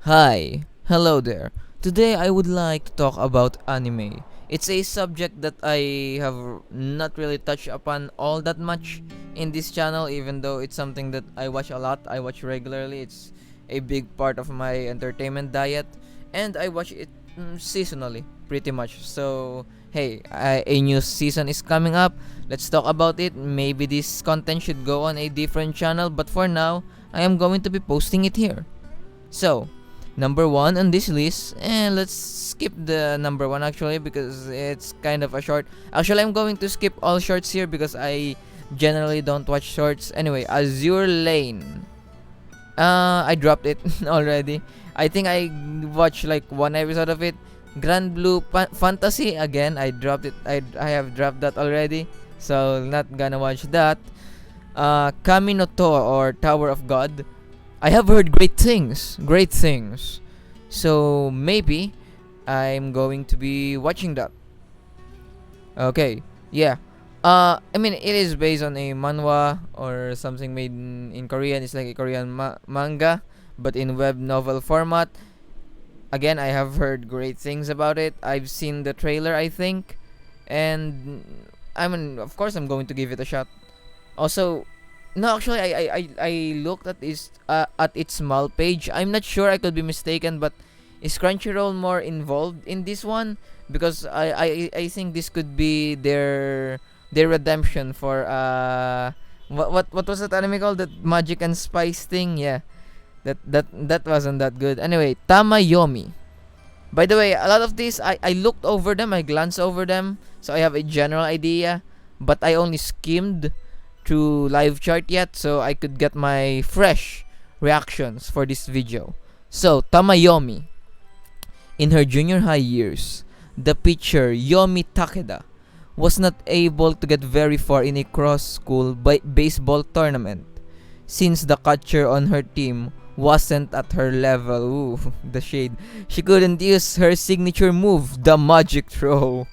Hi, hello there. Today I would like to talk about anime. It's a subject that I have not really touched upon all that much in this channel, even though it's something that I watch a lot. I watch regularly. It's a big part of my entertainment diet, and I watch it seasonally, pretty much. So, hey, a new season is coming up. Let's talk about it. Maybe this content should go on a different channel, but for now, I am going to be posting it here. So, number one on this list, and let's skip the number one actually because it's kind of a short. Actually, I'm going to skip all shorts here because I generally don't watch shorts. Anyway, Azure Lane. I dropped it already. I think I watched like one episode of it. Grand Blue Fantasy again. I dropped it. I have dropped that already. So not gonna watch that. Kami no To or Tower of God. I have heard great things. Great things. So maybe I'm going to be watching that. Okay. Yeah. I mean, it is based on a manhwa or something made in Korean. It's like a Korean manga, but in web novel format. Again, I have heard great things about it. I've seen the trailer, I think, and I mean, of course, I'm going to give it a shot. Also, no, actually, I looked at its small page. I'm not sure. I could be mistaken, but is Crunchyroll more involved in this one? Because I think this could be their redemption for what was that anime called? That Magic and Spice thing? Yeah, that wasn't that good. Anyway, Tamayomi. By the way, a lot of these I looked over them, I glanced over them, so I have a general idea, but I only skimmed through Livechart yet, so I could get my fresh reactions for this video. So, Tamayomi. In her junior high years, the pitcher Yomi Takeda was not able to get very far in a cross-school baseball tournament since the catcher on her team wasn't at her level. Ooh, the shade. She couldn't use her signature move, the magic throw.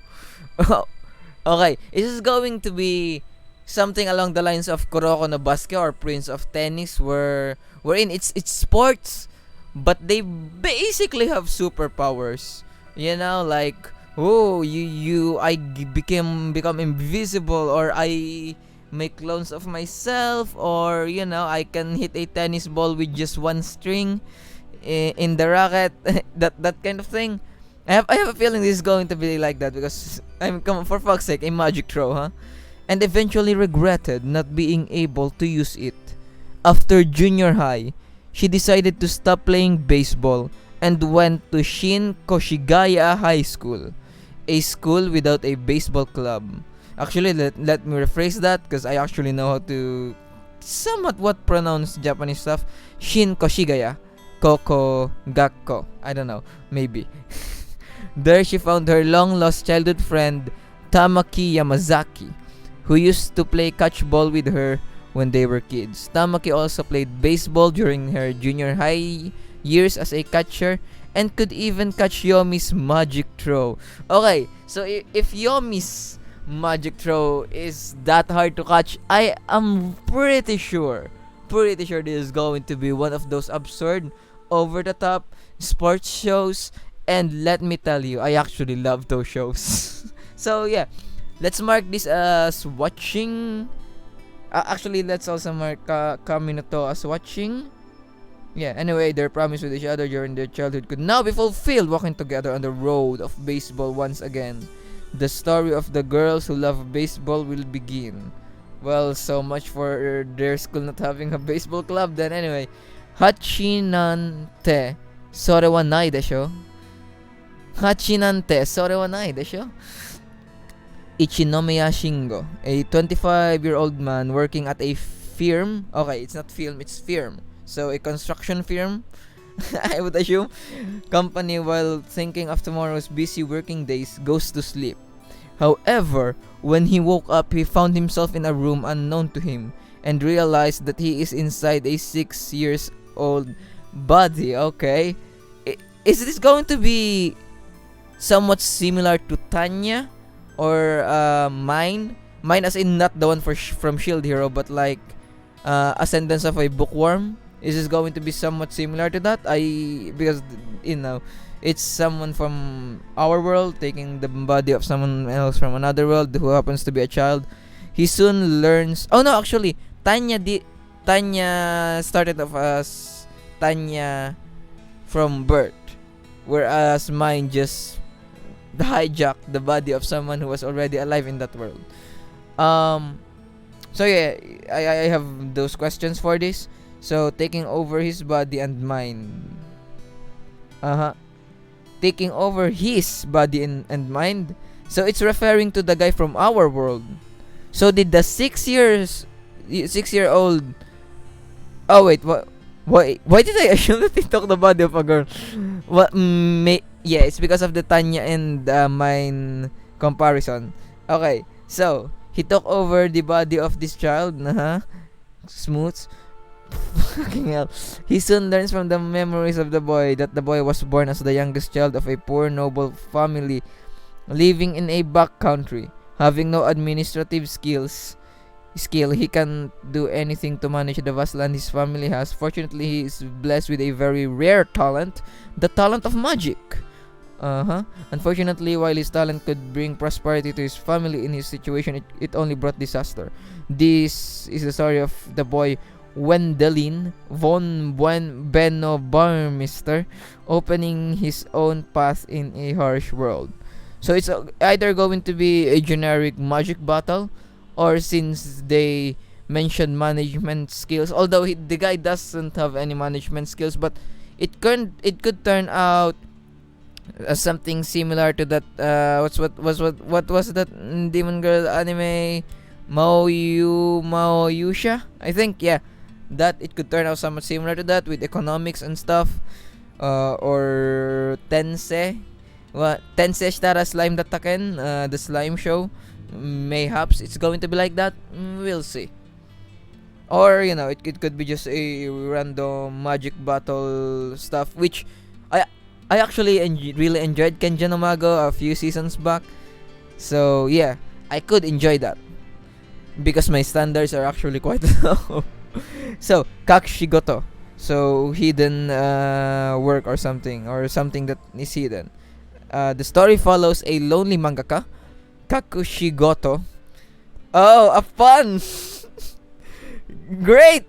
Okay, this is going to be something along the lines of Kuroko no Basket or Prince of Tennis, wherein it's sports, but they basically have superpowers. You know, like become invisible, or I make clones of myself, or I can hit a tennis ball with just one string in the racket. that kind of thing. I have a feeling this is going to be like that because come on, for fuck's sake, a magic throw, huh? And eventually regretted not being able to use it. After junior high, she decided to stop playing baseball and went to Shin Koshigaya High School, a school without a baseball club. Actually, let me rephrase that because I actually know how to somewhat what pronounce Japanese stuff. Shin Koshigaya. Koko Gakko. I don't know. Maybe. There she found her long-lost childhood friend, Tamaki Yamazaki, who used to play catchball with her when they were kids. Tamaki also played baseball during her junior high years as a catcher and could even catch Yomi's magic throw. Okay, so if Yomi's magic throw is that hard to catch, I am pretty sure this is going to be one of those absurd, over-the-top sports shows. And let me tell you, I actually love those shows. So yeah, let's mark this as watching. Actually, let's also mark Kaminoto as watching. Yeah, anyway, their promise with each other during their childhood could now be fulfilled, walking together on the road of baseball once again. The story of the girls who love baseball will begin. Well, so much for their school not having a baseball club then. Anyway, Hachinante Sore wa nai desho? Hachinante Sore wa nai desho? Ichinomiya Shingo, a 25-year-old man working at a firm. Okay, it's not film, it's firm. So a construction firm, I would assume, company, while thinking of tomorrow's busy working days, goes to sleep. However, when he woke up, he found himself in a room unknown to him and realized that he is inside a 6-year-old body. Okay, is this going to be somewhat similar to Tanya? Or mine as in not the one from Shield Hero, but like Ascendance of a Bookworm. Is this going to be somewhat similar to that? Because you know, it's someone from our world taking the body of someone else from another world who happens to be a child. He soon learns. Oh no, actually, Tanya started off as Tanya from birth, whereas mine just hijacked the body of someone who was already alive in that world. Um, so yeah, I have those questions for this. So taking over his body and mind. Uh huh. Taking over his body and mind. So it's referring to the guy from our world. So did the 6 year old? Oh wait, what? Why did I assume that he took the body of a girl? What? Yeah, it's because of the Tanya and mine comparison. Okay, so he took over the body of this child. Smooth. Fucking hell. He soon learns from the memories of the boy that the boy was born as the youngest child of a poor noble family living in a back country. Having no administrative skill, he can't do anything to manage the vast land his family has. Fortunately, he is blessed with a very rare talent, the talent of magic. Unfortunately, while his talent could bring prosperity to his family, in his situation, it only brought disaster. This is the story of the boy Wendelin von Benno Barmister opening his own path in a harsh world. So it's either going to be a generic magic battle, or since they mentioned management skills, although the guy doesn't have any management skills, but it could turn out something similar to that. What was that Demon Girl anime? Maoyusha, I think. Yeah, that it could turn out somewhat similar to that with economics and stuff. Or Tense Stara Slime Dataken, the slime show. Mayhaps it's going to be like that. We'll see. Or it could be just a random magic battle stuff, which I actually really enjoyed Kenja no Mago a few seasons back. So yeah, I could enjoy that because my standards are actually quite low. So Kakushigoto, so hidden work or something that is hidden. The story follows a lonely mangaka, Kakushigoto. Oh, a fun! Great!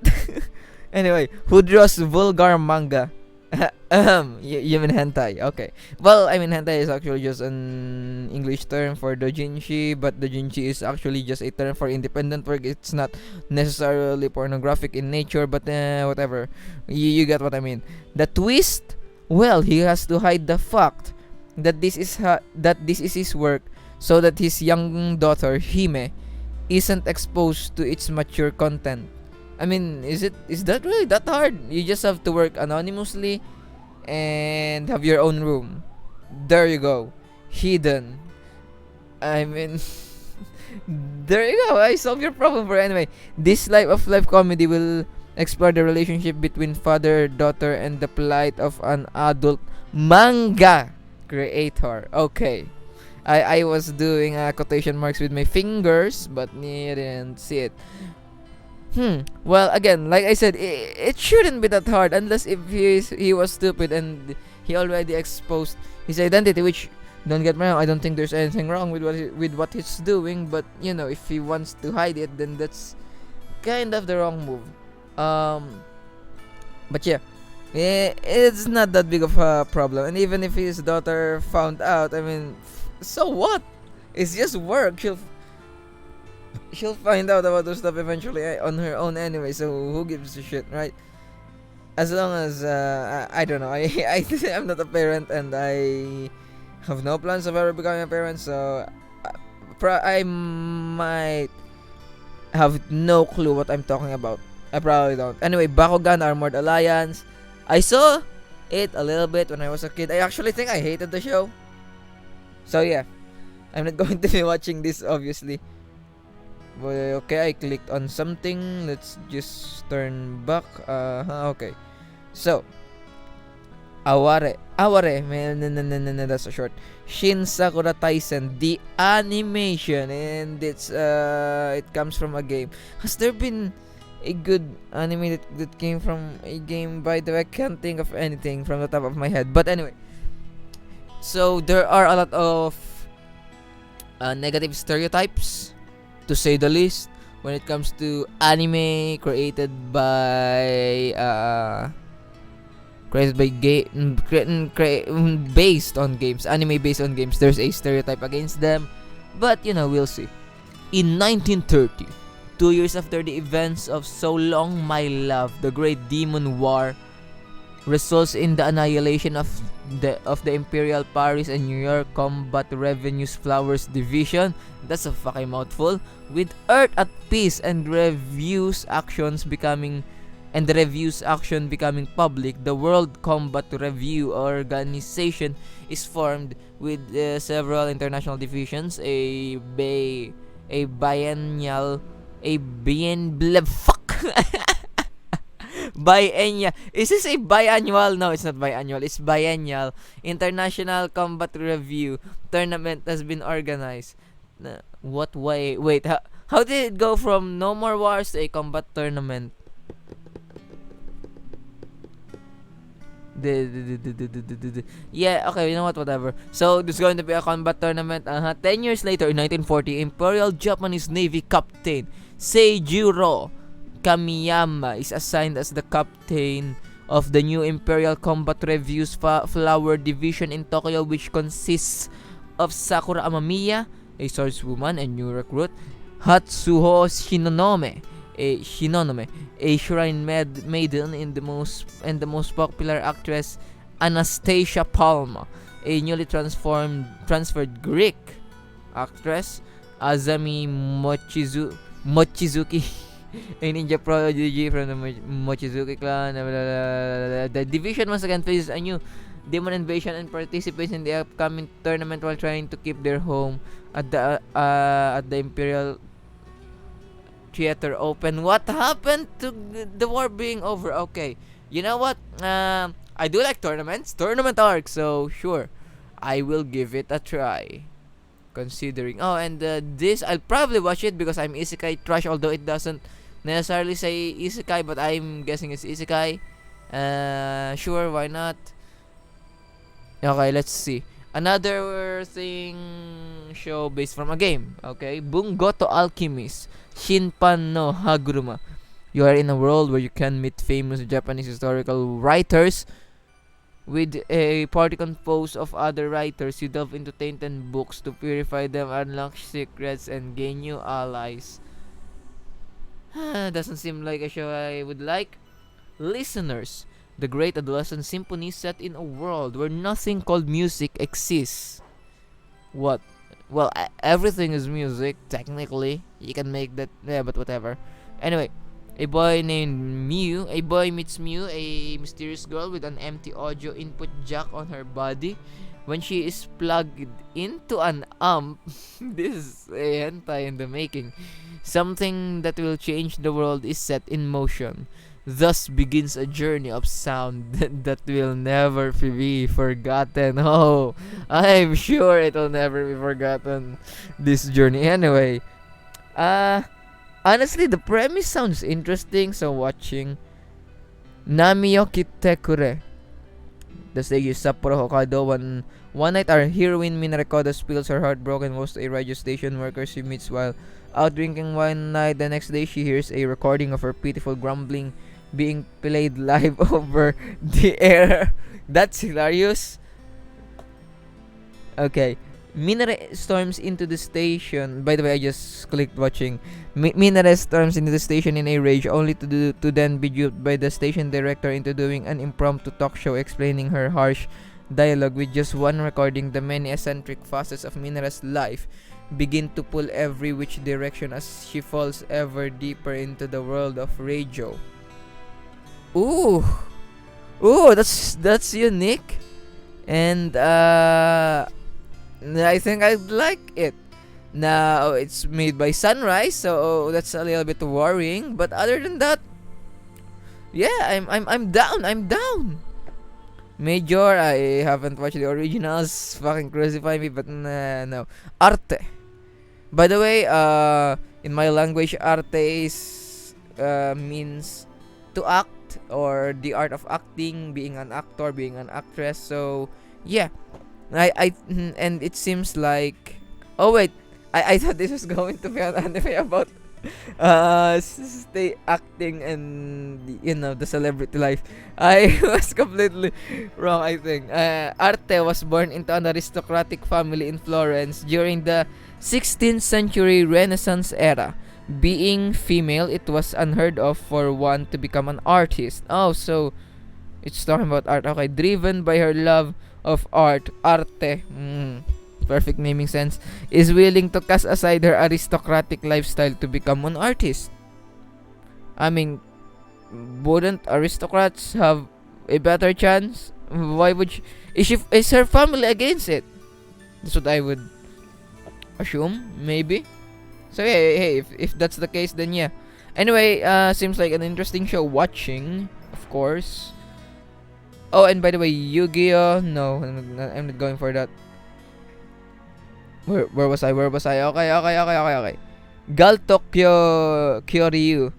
Anyway, who draws vulgar manga? You mean hentai? Okay. Well, I mean hentai is actually just an English term for doujinshi, but doujinshi is actually just a term for independent work. It's not necessarily pornographic in nature, but whatever. You get what I mean. The twist? Well, he has to hide the fact that this is his work, so that his young daughter Hime isn't exposed to its mature content. I mean, is that really that hard? You just have to work anonymously and have your own room. There you go. Hidden. I mean, there you go. I solved your problem for anyway. This life of life comedy will explore the relationship between father, daughter, and the plight of an adult manga creator. Okay. I was doing quotation marks with my fingers, but you didn't see it. Well, again, like I said, it shouldn't be that hard unless if he was stupid and he already exposed his identity. Which, don't get me wrong, I don't think there's anything wrong with what he's doing. But if he wants to hide it, then that's kind of the wrong move. But yeah, it's not that big of a problem. And even if his daughter found out, I mean, so what? It's just work. She'll find out about those stuff eventually on her own anyway. So who gives a shit, right? As long as I don't know. I'm not a parent, and I have no plans of ever becoming a parent. So I might have no clue what I'm talking about. I probably don't. Anyway, Bakugan Armored Alliance. I saw it a little bit when I was a kid. I actually think I hated the show. So yeah, I'm not going to be watching this, obviously. But okay, I clicked on something. Let's just turn back. Okay. So, Aware, no, that's a short. Shin Sakura Taisen, the animation, and it comes from a game. Has there been a good anime that came from a game. By the way, I can't think of anything from the top of my head. But anyway, so there are a lot of negative stereotypes, to say the least, when it comes to anime created by based on games, anime based on games. There's a stereotype against them, but we'll see. In 1930, 2 years after the events of So Long My Love, the Great Demon War results in the annihilation of the Imperial Paris and New York Combat Revenues Flowers Division. That's a fucking mouthful. With Earth at peace and the review's action becoming public, the World Combat Review Organization is formed with several international divisions, a biennial biennial. Is this a biannual? No, it's not biannual. It's biennial International Combat Review tournament has been organized. What way? Wait, how did it go from No More Wars to a combat tournament? Yeah, okay, you know what, whatever. So, there's going to be a combat tournament. 10 years later, in 1940, Imperial Japanese Navy Captain Seijiro Kamiyama is assigned as the captain of the new Imperial Combat Review's Flower Division in Tokyo, which consists of Sakura Amamiya, a swordswoman and new recruit, Hatsuho Shinonome, a shrine maiden, and the most popular actress Anastasia Palma, a newly transferred Greek actress Azami Mochizuki, a ninja prodigy from the Mochizuki clan. The division once again faces a new demon invasion and participates in the upcoming tournament while trying to keep their home at the Imperial Theater open. What happened to the war being over? Okay, you know what? I do like tournament arcs, so sure, I will give it a try. Considering, and this, I'll probably watch it because I'm isekai trash, although it doesn't necessarily say isekai, but I'm guessing it's isekai. Sure, why not? Okay, let's see. Another show based from a game. Okay, Bungoto Alchemist Shinpan no Haguruma. You are in a world where you can meet famous Japanese historical writers. With a party composed of other writers, you delve into tainted books to purify them, unlock secrets, and gain new allies. Doesn't seem like a show I would like. Listeners, the great adolescent symphony set in a world where nothing called music exists. What? Well, everything is music, technically. You can make that, but whatever. Anyway, a boy meets Mew, a mysterious girl with an empty audio input jack on her body. When she is plugged into an amp, this is a hentai in the making. Something that will change the world is set in motion. Thus begins a journey of sound that will never be forgotten. Oh, I'm sure it will never be forgotten. This journey, anyway. Honestly, the premise sounds interesting, so watching. Namiyoki Tekure. The stage is Sapporo, Hokkaido. One night, our heroine Minarekoda spills her heart broken woes to a radio station worker she meets while out drinking one night. The next day, she hears a recording of her pitiful grumbling being played live over the air. That's hilarious. Okay. Minare storms into the station. By the way, I just clicked watching. Minare storms into the station in a rage, only to then be duped by the station director into doing an impromptu talk show explaining her harsh dialogue. With just one recording, the many eccentric facets of Minare's life begin to pull every which direction as she falls ever deeper into the world of radio. Ooh, that's unique, and I think I'd like it. Now, it's made by Sunrise, so that's a little bit worrying. But other than that, yeah, I'm down. Major, I haven't watched the originals. Fucking crucify me, but no. Arte. By the way, in my language, arte is means to act, or the art of acting, being an actor, being an actress. So yeah, and it seems like, oh wait, I thought this was going to be an anime about stay acting and the celebrity life. I was completely wrong. I think Arte was born into an aristocratic family in Florence during the 16th century Renaissance era. Being female, it was unheard of for one to become an artist. Oh, so it's talking about art. Okay, driven by her love of art, Arte. Perfect naming sense, is willing to cast aside her aristocratic lifestyle to become an artist. I mean, wouldn't aristocrats have a better chance? Why would is her family against it? That's what I would assume, maybe. So yeah, hey, if that's the case, then yeah. Anyway, seems like an interesting show watching, of course. Oh, and by the way, Yu-Gi-Oh! No, I'm not going for that. Where was I? Okay. Gal Tokyo Kyoryu.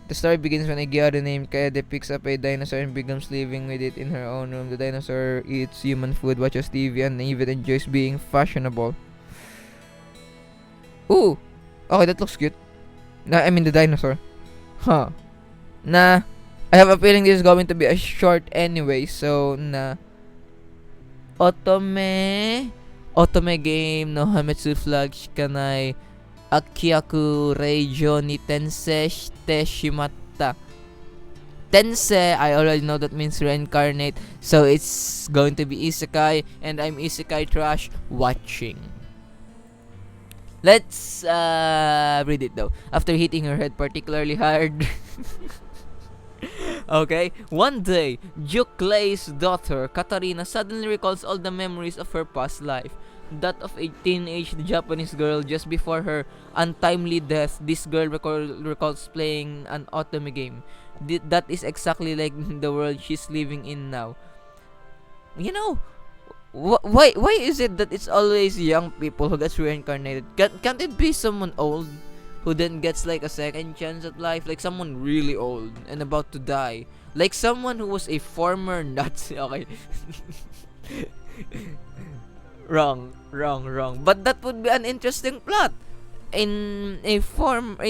The story begins when a gyaro named Kaede picks up a dinosaur and begins living with it in her own room. The dinosaur eats human food, watches TV, and even enjoys being fashionable. Ooh! Okay, that looks cute. I mean the dinosaur. Huh. Nah. I have a feeling this is going to be a short anyway, so nah. Otome game no Hametsu flag shikanai Akyaku Reijo ni Tensei shite shimatta. Tensei, I already know that means reincarnate, so it's going to be isekai, and I'm isekai trash watching. Let's read it though. After hitting her head particularly hard. Okay, one day, Juklei's daughter, Katarina, suddenly recalls all the memories of her past life. That of a teenage Japanese girl just before her untimely death. This girl recalls playing an otome game. That is exactly like the world she's living in now. You know, why is it that it's always young people who gets reincarnated? Can't it be someone old who then gets like a second chance at life, like someone really old and about to die, like someone who was a former Nazi? Okay. wrong. But that would be an interesting plot. In a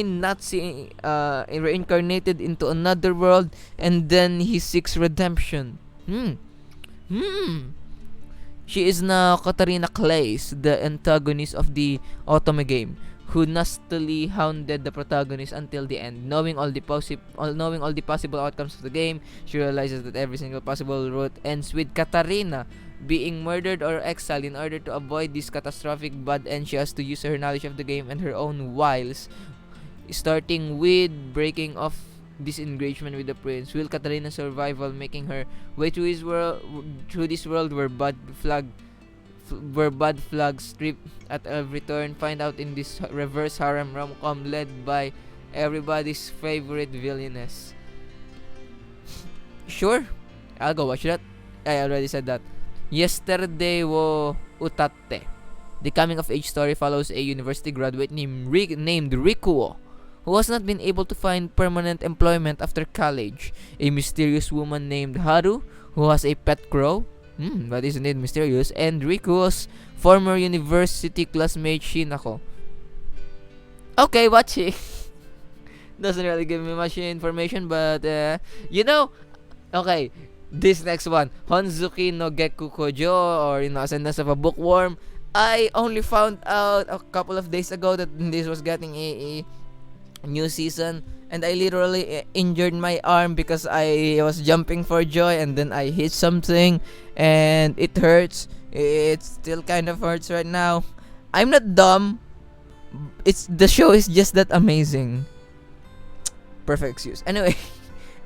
Nazi reincarnated into another world, and then he seeks redemption. She is now Katarina Clays, the antagonist of the Otome game, who nastily hounded the protagonist until the end. Knowing all the possible outcomes of the game, she realizes that every single possible route ends with Katarina being murdered or exiled. In order to avoid this catastrophic bad end, she has to use her knowledge of the game and her own wiles, starting with breaking off disengagement with the prince. Will Katarina survive while making her way through this world where bad flags strip at every turn? Find out in this reverse harem rom-com led by everybody's favorite villainess. Sure, I'll go watch that. I already said that. Yesterday wo utatte. The coming-of-age story follows a university graduate named Rikuo, who has not been able to find permanent employment after college. A mysterious woman named Haru, who has a pet crow, but isn't it mysterious? And Rikuo's former university classmate Shinako. Okay, watching. Doesn't really give me much information, but okay. This next one, Honzuki no Gekku Kojo, or Ascendance of a Bookworm. I only found out a couple of days ago that this was getting a new season, and I literally injured my arm because I was jumping for joy, and then I hit something and it hurts. It still kind of hurts right now. I'm not dumb. The show is just that amazing. Perfect excuse.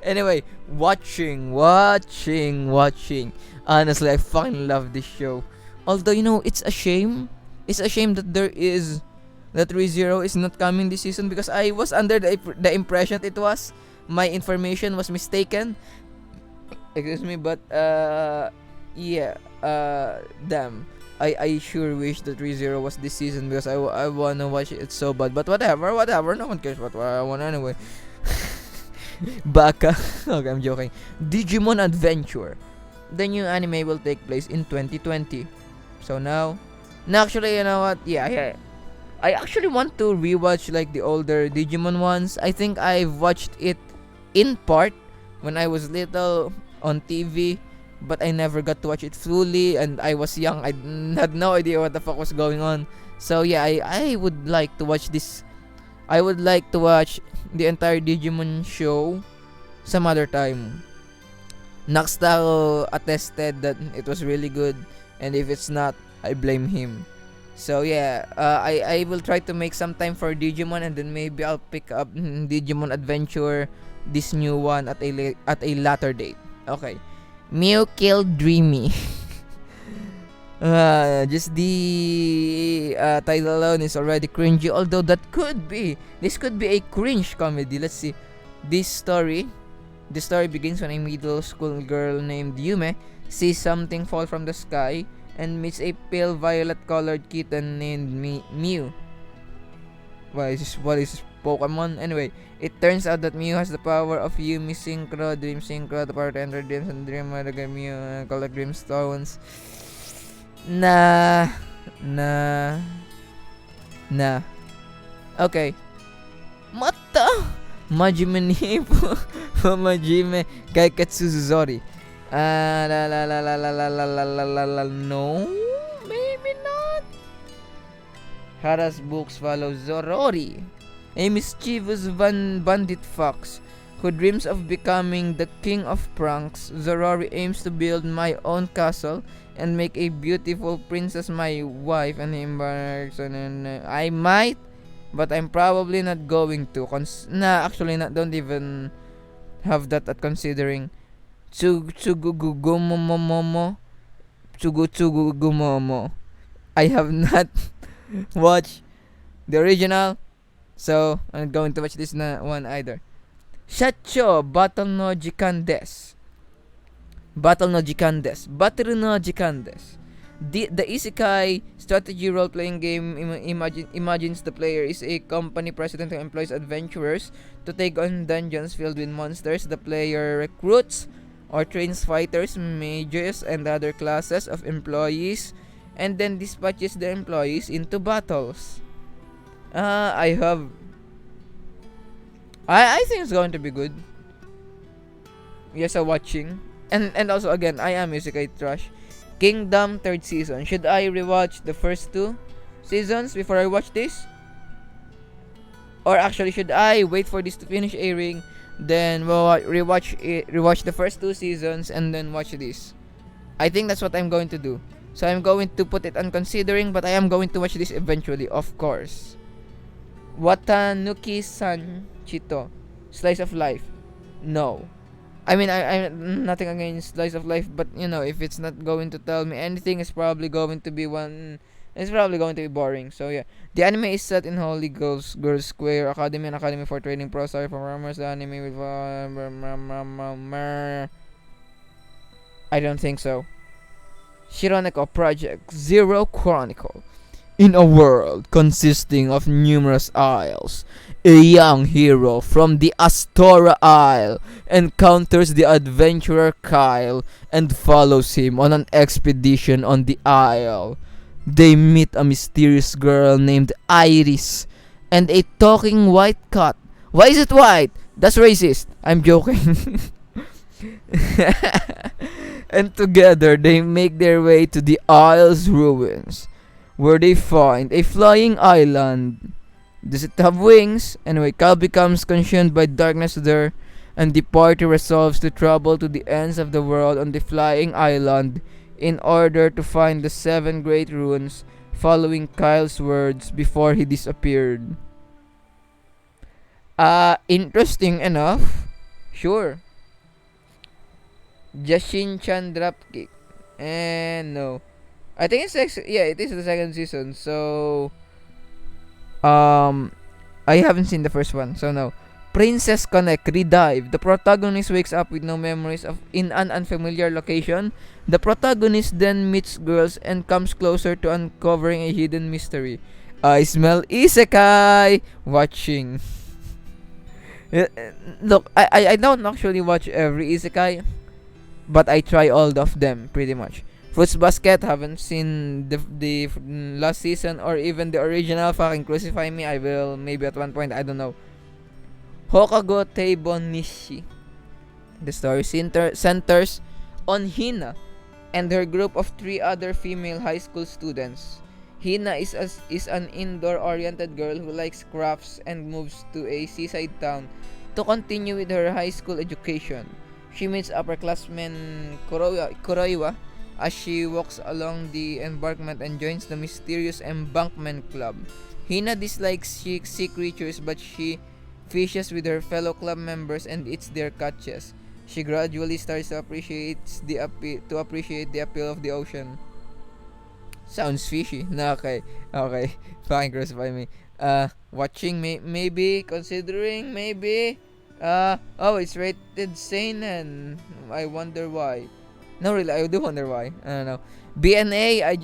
Anyway, watching. Honestly, I fucking love this show. Although, it's a shame. It's a shame that that ReZero is not coming this season, because I was under the impression it was. My information was mistaken. Excuse me, but damn. I sure wish that ReZero was this season, because I wanna watch it so bad. But whatever. No one cares what I want anyway. Baka. Okay, I'm joking. Digimon Adventure. The new anime will take place in 2020. So now, actually, you know what? Yeah, I actually want to rewatch like the older Digimon ones. I think I've watched it in part when I was little on TV, but I never got to watch it fully, and I was young. I had no idea what the fuck was going on. So yeah, I would like to watch this. I would like to watch the entire Digimon show some other time. Naxtaro attested that it was really good, and if it's not, I blame him. So yeah, I will try to make some time for Digimon, and then maybe I'll pick up Digimon Adventure, this new one at a later date. Okay, Mew killed Dreamy. Just the title alone is already cringy. Although this could be a cringe comedy. Let's see. The story begins when a middle school girl named Yume sees something fall from the sky and meets a pale violet-colored kitten named Mew. What is this Pokemon? Anyway, it turns out that Mew has the power of Yumi Synchro, Dream Synchro, the power to enter dreams and dream with the Mew and collect dream stones. Nah. Okay. Mata! Majime ni Majime Kaiketsuzori. No, maybe not. Hara's books follow Zorori, a mischievous bandit fox who dreams of becoming the king of pranks. Zorori aims to build my own castle and make a beautiful princess my wife, and he embarks on I might, but I'm probably not going to. Actually, don't even have that at considering. Tsugugumomo. I have not watched the original, so I'm not going to watch this one either. Shacho Battle no Jikan Desu. The isekai strategy role-playing game imagines the player is a company president who employs adventurers to take on dungeons filled with monsters. The player recruits or trains fighters, mages, and other classes of employees, and then dispatches the employees into battles. I think it's going to be good. Yes, watching. And also again, I am isekai trash. Kingdom 3rd season. Should I rewatch the first 2 seasons before I watch this? Or actually, should I wait for this to finish airing, then rewatch the first 2 seasons and then watch this? I think that's what I'm going to do. So I'm going to put it on considering, but I am going to watch this eventually, of course. Watanuki-san Chito. Slice of life. No. I mean, I'm nothing against slice of life, but you know, if it's not going to tell me anything, it's probably going to be boring. So yeah, the anime is set in Holy Girls Square Academy, an academy for training pro star performers. The anime with I don't think so. Shironeko Project Zero Chronicle. In a world consisting of numerous isles, a young hero from the Astora Isle encounters the adventurer Kyle and follows him on an expedition on the isle. They meet a mysterious girl named Iris and a talking white cat. Why is it white? That's racist. I'm joking. And together they make their way to the isle's ruins, where they find a flying island. Does it have wings? Anyway, Kyle becomes consumed by darkness there, and the party resolves to travel to the ends of the world on the flying island in order to find the 7 great runes, following Kyle's words before he disappeared. Interesting enough. Sure. Jashin-chan dropkick. And no. I think it is the second season. So I haven't seen the first one, so no. Princess Connect Redive. The protagonist wakes up with no memories in an unfamiliar location. The protagonist then meets girls and comes closer to uncovering a hidden mystery. I smell isekai watching. Look, I don't actually watch every isekai, but I try all of them pretty much. Fruits Basket, haven't seen the last season or even the original. Fucking crucify me. I will maybe at one point. I don't know. Hokago Teibon Nishi. The story centers on Hina and her group of three other female high school students. Hina is an indoor-oriented girl who likes crafts and moves to a seaside town to continue with her high school education. She meets upperclassman Kuroiwa as she walks along the embankment and joins the mysterious Embankment Club. Hina dislikes sea creatures, but she fishes with her fellow club members and eats their catches. She gradually starts to appreciate the appeal of the ocean. Sounds fishy. No, okay. Okay. Fine, crucify me. Watching maybe, considering maybe. Oh, it's rated seinen. I wonder why. No, really, I do wonder why. I don't know. BNA, I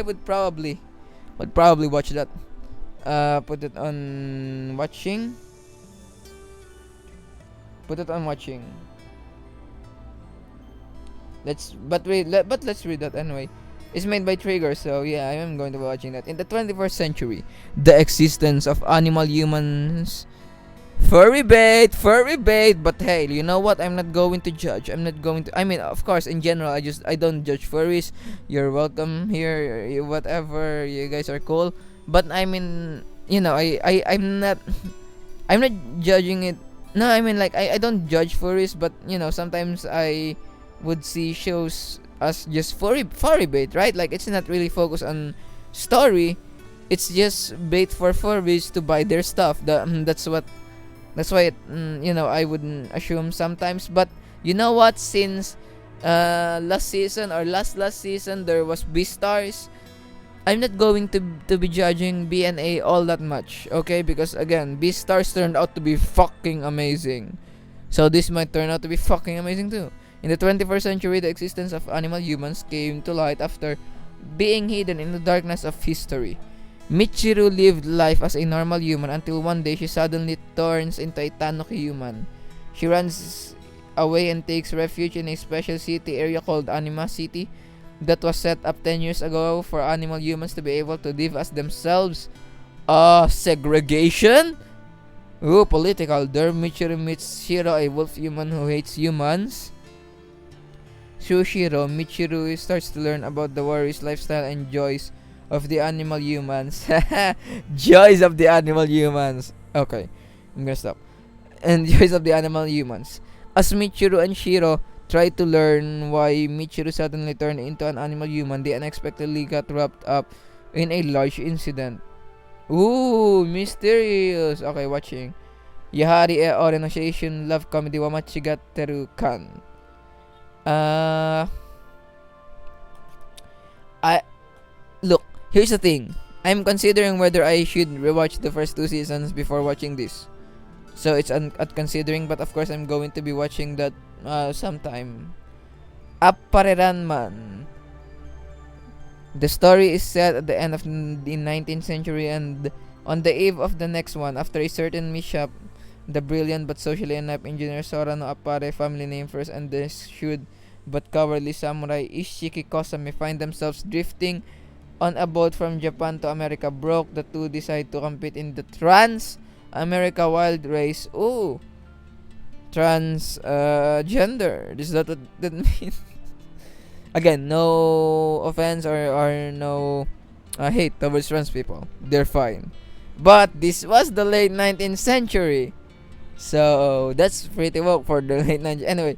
would probably watch that. Put it on watching. Put it on watching. Let's read that anyway. It's made by Trigger, so yeah, I am going to be watching that. In the 21st century, the existence of animal humans. Furry bait. But hey, you know what? I'm not going to judge. I mean, of course, in general, I don't judge furries. You're welcome here. Whatever, you guys are cool. But I mean, I'm not. I'm not judging it. No, I mean, like, I don't judge furries, but sometimes I would see shows as just furry bait, right? Like, it's not really focused on story. It's just bait for furries to buy their stuff. That's why I wouldn't assume sometimes. But you know what? Since last season or last season there was Beastars, I'm not going to be judging BNA all that much, okay? Because again, Beastars turned out to be fucking amazing. So this might turn out to be fucking amazing too. In the 21st century, the existence of animal humans came to light after being hidden in the darkness of history. Michiru lived life as a normal human until one day she suddenly turns into a tanuki human. She runs away and takes refuge in a special city area called Anima City that was set up 10 years ago for animal humans to be able to live as themselves. Segregation? Ooh, political. There Michiru meets Shiro, a wolf human who hates humans. Through Shiro, Michiru starts to learn about the worries, lifestyle, and joys of the animal humans. Joys of the animal humans. Okay, I'm gonna stop. And joys of the animal humans. As Michiru and Shiro try to learn why Michiru suddenly turned into an animal human, they unexpectedly got wrapped up in a large incident. Ooh, mysterious. Okay, watching. Yahari e ore no seishun love comedy wa machigatteru kan. Look, here's the thing. I'm considering whether I should rewatch the first 2 seasons before watching this. So it's at considering, but of course I'm going to be watching that sometime. Appareranman. The story is set at the end of the 19th century and on the eve of the next one. After a certain mishap, the brilliant but socially inept engineer Sora no Appare, family name first, and the shrewd but cowardly samurai Ishiki Kosame find themselves drifting on a boat from Japan to America. Broke, the two decide to compete in the Trans-America Wild Race. Ooh, gender. Is that what that means? Again, no offense or no hate towards trans people. They're fine. But this was the late 19th century. So that's pretty woke for the late 19th. Anyway,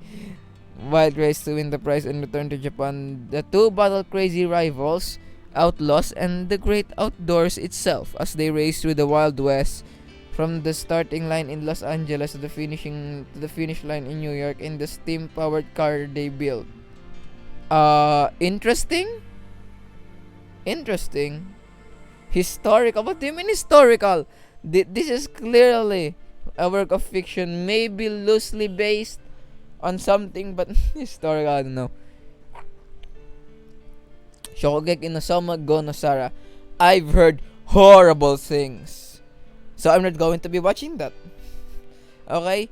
Wild Race to win the prize and return to Japan. The two battle crazy rivals, outlaws, and the great outdoors itself as they race through the Wild West from the starting line in Los Angeles to the finish line in New York in the steam-powered car they built. Interesting. Historical. What do you mean historical? This is clearly a work of fiction, maybe loosely based on something, but historical, I don't know. Shokugeki no Soma go no Sara. I've heard horrible things, so I'm not going to be watching that. Okay?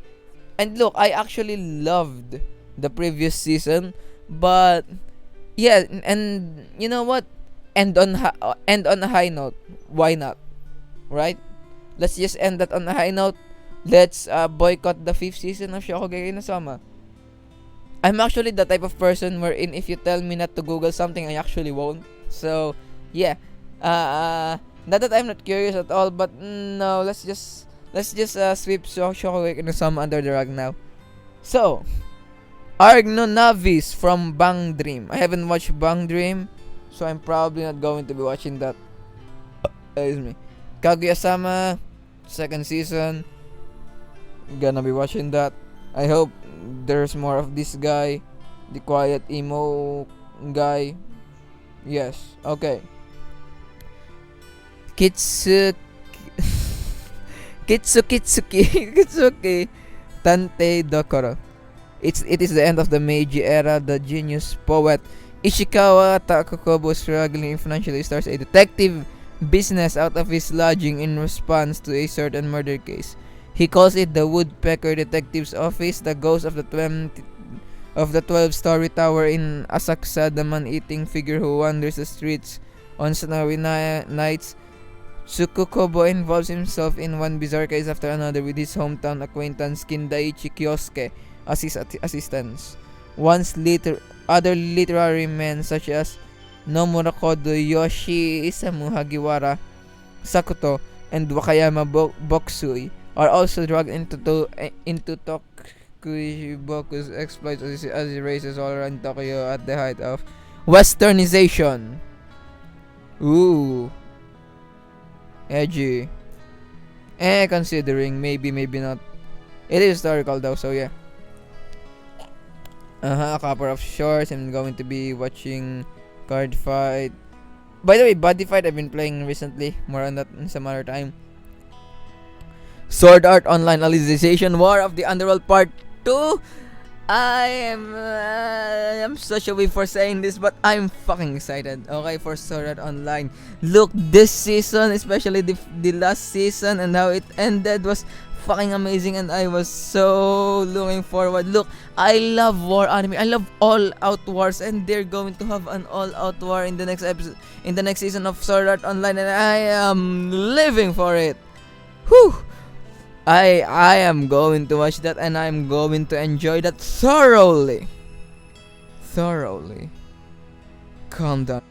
And look, I actually loved the previous season, but yeah, and you know what? End on a high note. Why not? Right? Let's just end that on a high note. Let's boycott the fifth season of Shokugeki no Soma. I'm actually the type of person wherein if you tell me not to Google something, I actually won't. So yeah, not that I'm not curious at all, but no, let's just sweep Shokugeki no Soma under the rug now. So, Argno Navis from Bang Dream. I haven't watched Bang Dream, so I'm probably not going to be watching that. Excuse me. Kaguya-sama, second season. Gonna be watching that. I hope there's more of this guy, the quiet emo guy. Yes. Okay. Kitsuki Kitsuki Tante Dokoro. It is the end of the Meiji era. The genius poet Ishikawa Takakobo struggling financially starts a detective business out of his lodging in response to a certain murder case. He calls it the Woodpecker Detective's Office. The ghost of the 12-story tower in Asakusa, the man-eating figure who wanders the streets on snowy nights. Tsukukobo involves himself in one bizarre case after another with his hometown acquaintance Kindaichi Kyosuke as his assistants. Other literary men such as Nomura Kodo, Yoshi Isamu Hagiwara, Sakuto, and Wakayama Boksui are also dragged into Tokuboku's exploits as he races all around Tokyo at the height of westernization. Ooh. Edgy. Considering maybe not. It is historical though, so yeah. A couple of shorts. I'm going to be watching Card Fight. By the way, Body Fight I've been playing recently. More on that in some other time. Sword Art Online Alicization War of the Underworld Part 2. I'm such a way for saying this, but I'm fucking excited. Okay, for Sword Art Online. Look, this season, especially the last season and how it ended was fucking amazing, and I was so looking forward. Look, I love war anime. I love all-out wars, and they're going to have an all-out war in the next episode, in the next season of Sword Art Online, and I am living for it. Whew. I am going to watch that, and I'm going to enjoy that thoroughly. Calm down.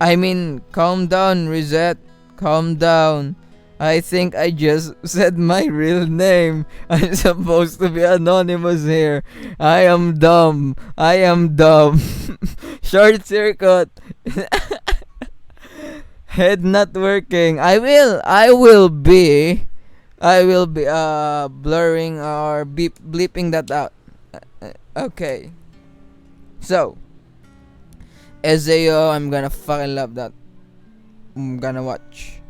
I mean, calm down, Reset. Calm down. I think I just said my real name. I'm supposed to be anonymous here. I am dumb. Short circuit. Head not working. I will be blurring or bleeping that out. Okay. So, Ezeo, I'm gonna fucking love that. I'm gonna watch.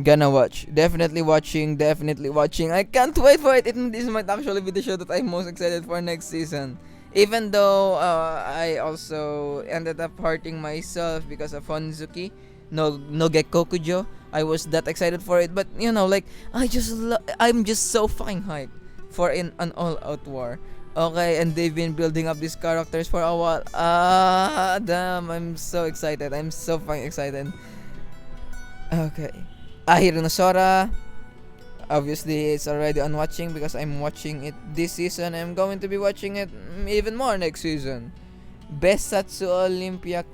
Definitely watching. I can't wait for it. This might actually be the show that I'm most excited for next season. Even though I also ended up hurting myself because of Honzuki no Gekkokujo. I was that excited for it, but you know, like I'm just so fucking hyped for an all-out war. Okay, and they've been building up these characters for a while. Damn, I'm so excited. I'm so fucking excited. Okay. Ahiro no Sora. Obviously, it's already on watching because I'm watching it this season. I'm going to be watching it even more next season. Besatsu Olympia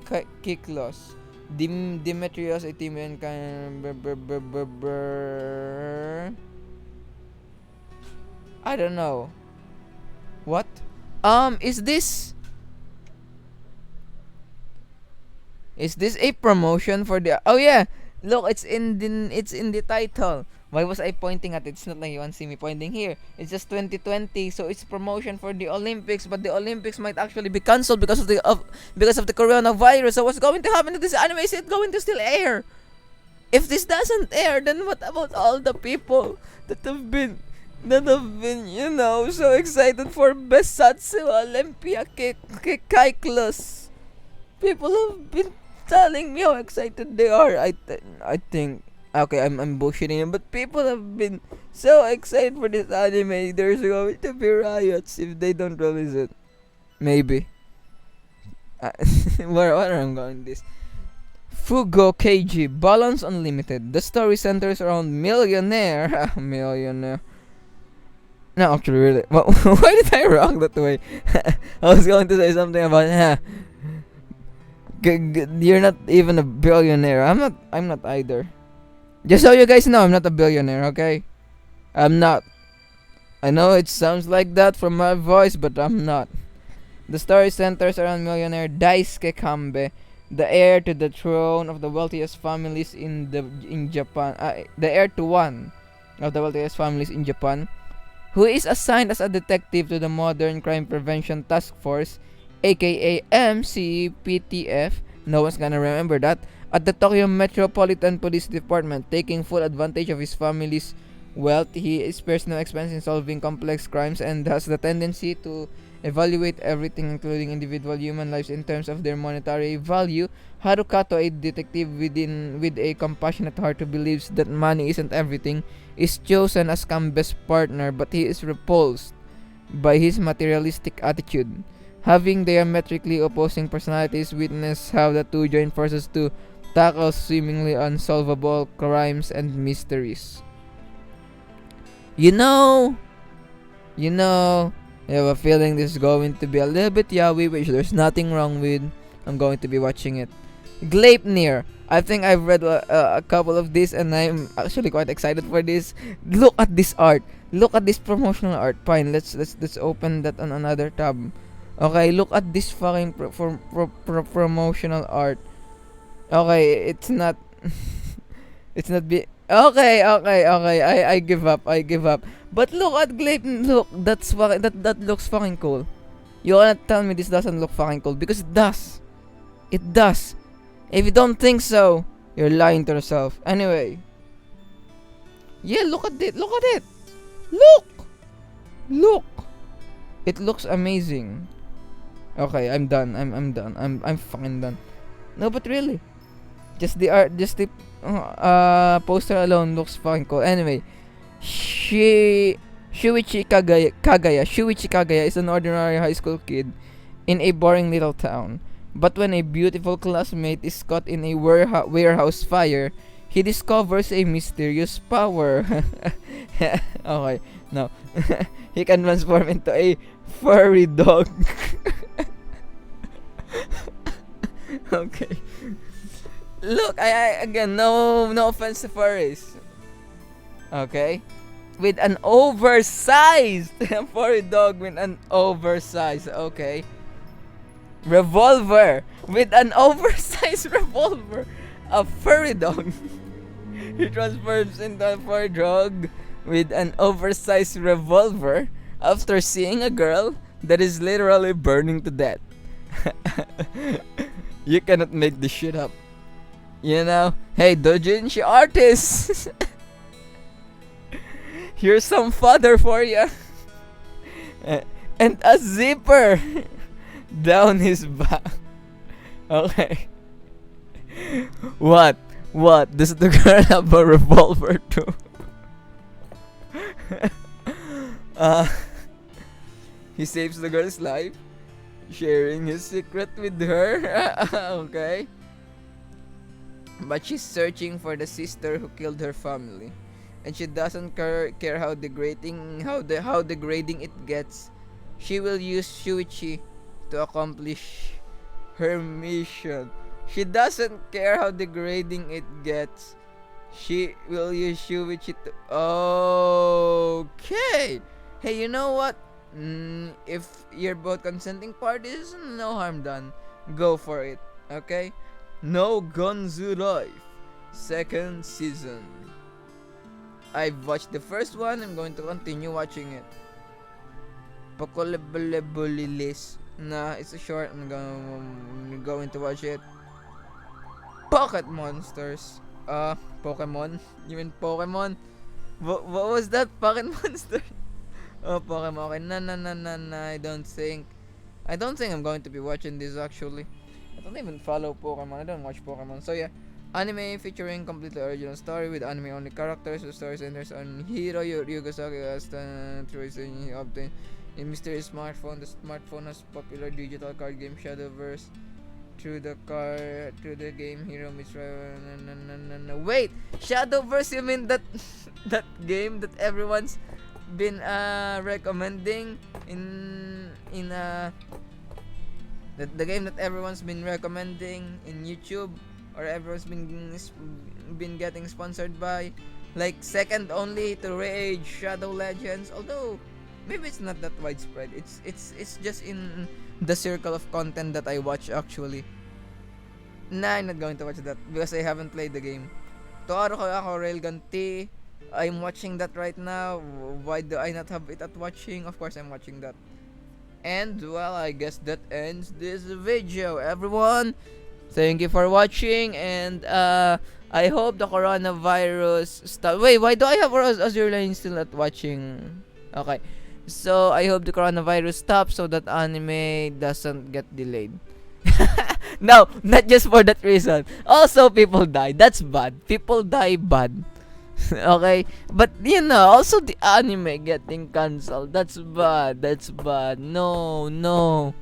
Kiklos. Demetrios Itimian I don't know. What? Is this a promotion for the? Oh yeah, look, it's in the title. Why was I pointing at it? It's not like you want to see me pointing here. It's just 2020, so it's promotion for the Olympics. But the Olympics might actually be cancelled because of the coronavirus. So what's going to happen to this anime? Is it going to still air? If this doesn't air, then what about all the people that have been you know, so excited for Besatsu Olympia Kiklos? People have been telling me how excited they are. I think Okay, I'm bullshitting him, but people have been so excited for this anime. There's going to be riots if they don't release it. Maybe. Uh, where I'm going this? Fugo KG Balance Unlimited. The story centers around millionaire. Millionaire. No, actually, really. Why did I rock that way? I was going to say something about, you're not even a billionaire. I'm not either. Just so you guys know, I'm not a billionaire, okay? I'm not. I know it sounds like that from my voice, but I'm not. The story centers around millionaire Daisuke Kambe, the heir to the throne of the wealthiest families in Japan. The heir to one of the wealthiest families in Japan, who is assigned as a detective to the Modern Crime Prevention Task Force, aka MCPTF. No one's gonna remember that. At the Tokyo Metropolitan Police Department, taking full advantage of his family's wealth, he is personal experience in solving complex crimes and has the tendency to evaluate everything, including individual human lives, in terms of their monetary value. Harukato, a detective with a compassionate heart who believes that money isn't everything, is chosen as Kambe's partner, but he is repulsed by his materialistic attitude. Having diametrically opposing personalities, witness how the two join forces to tackle seemingly unsolvable crimes and mysteries. You know, I have a feeling this is going to be a little bit yaoi, which there's nothing wrong with. I'm going to be watching it. Gleipnir. I think I've read a couple of these, and I'm actually quite excited for this. Look at this art. Look at this promotional art. Fine, let's open that on another tab. Okay, look at this fucking promotional art. Okay, it's not. It's not be. Okay. I give up. But look at Gleipnir. Look, that's fucking. That looks fucking cool. You wanna tell me this doesn't look fucking cool? Because it does. It does. If you don't think so, you're lying to yourself. Anyway. Yeah, look at it. Look at it. Look. It looks amazing. Okay, I'm done. I'm done. I'm fucking done. No, but really. Just the art, just the poster alone looks fucking cool. Anyway, Shuichi Kagaya is an ordinary high school kid in a boring little town. But when a beautiful classmate is caught in a warehouse fire, he discovers a mysterious power. Okay, no. He can transform into a furry dog. Okay. Look, I again, no offense to furries. Okay? With an oversized furry dog with an oversized, okay? Revolver with an oversized revolver. A furry dog. He transforms into a furry dog with an oversized revolver after seeing a girl that is literally burning to death. You cannot make this shit up. You know? Hey, doujinshi artists! Here's some fodder for ya. And a zipper down his back. Okay. What? Does the girl have a revolver too? He saves the girl's life, sharing his secret with her. Okay. But she's searching for the sister who killed her family, and she doesn't care how degrading it gets. She will use Shuichi to accomplish her mission. She doesn't care how degrading it gets. She will use Shuichi to. Okay. Hey, you know what? If you're both consenting parties, no harm done. Go for it. Okay. No Gonzu Life, second season. I've watched the first one. I'm going to continue watching it. Pokolebelebulilis. Nah, it's a short. I'm going to watch it. Pocket Monsters. Pokemon? You mean Pokemon? What was that? Pocket Monster? Oh, Pokemon. Okay, nah. I don't think I'm going to be watching this actually. I don't even follow Pokemon. I don't watch Pokemon. So yeah, Anime featuring completely original story with anime-only characters. The story centers on Hiro Yugasaki as the choice he obtained a mysterious smartphone. The smartphone has popular digital card game Shadowverse. Through the game Hero meets Wait, Shadowverse, you mean that that game that everyone's been recommending in the game that everyone's been recommending in YouTube, or everyone's been getting sponsored by, like second only to Rage Shadow Legends. Although maybe it's not that widespread. It's just in the circle of content that I watch actually. Nah, I'm not going to watch that because I haven't played the game. Tuaro ko ako Railgun T. I'm watching that right now. Why do I not have it at watching? Of course I'm watching that. And well, I guess that ends this video, everyone. Thank you for watching, and I hope the coronavirus stop. Wait, why do I have Azure Line still not watching? Okay, so I hope the coronavirus stops so that anime doesn't get delayed. No, not just for that reason. Also, people die. That's bad. People die bad. Okay, but also the anime getting cancelled. That's bad. That's bad. No, no.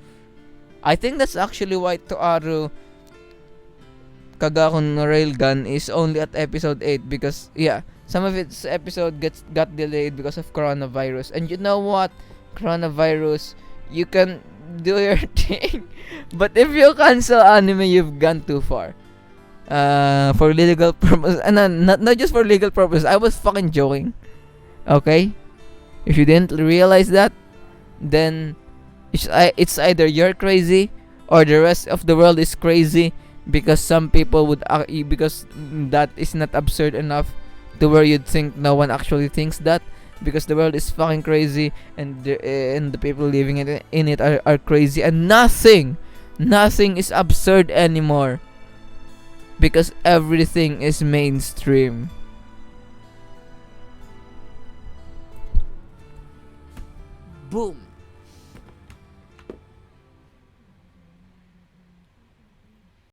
I think that's actually why Toaru Kagakon no Railgun is only at episode 8 because some of its episode got delayed because of coronavirus. And you know what? Coronavirus, you can do your thing. But if you cancel anime, you've gone too far. For legal purpose, and not just for legal purpose. I was fucking joking. Okay? If you didn't realize that, then it's either you're crazy or the rest of the world is crazy, because some people would because that is not absurd enough to where you'd think no one actually thinks that, because the world is fucking crazy, and the people living in it are crazy, and nothing is absurd anymore because everything is mainstream. Boom.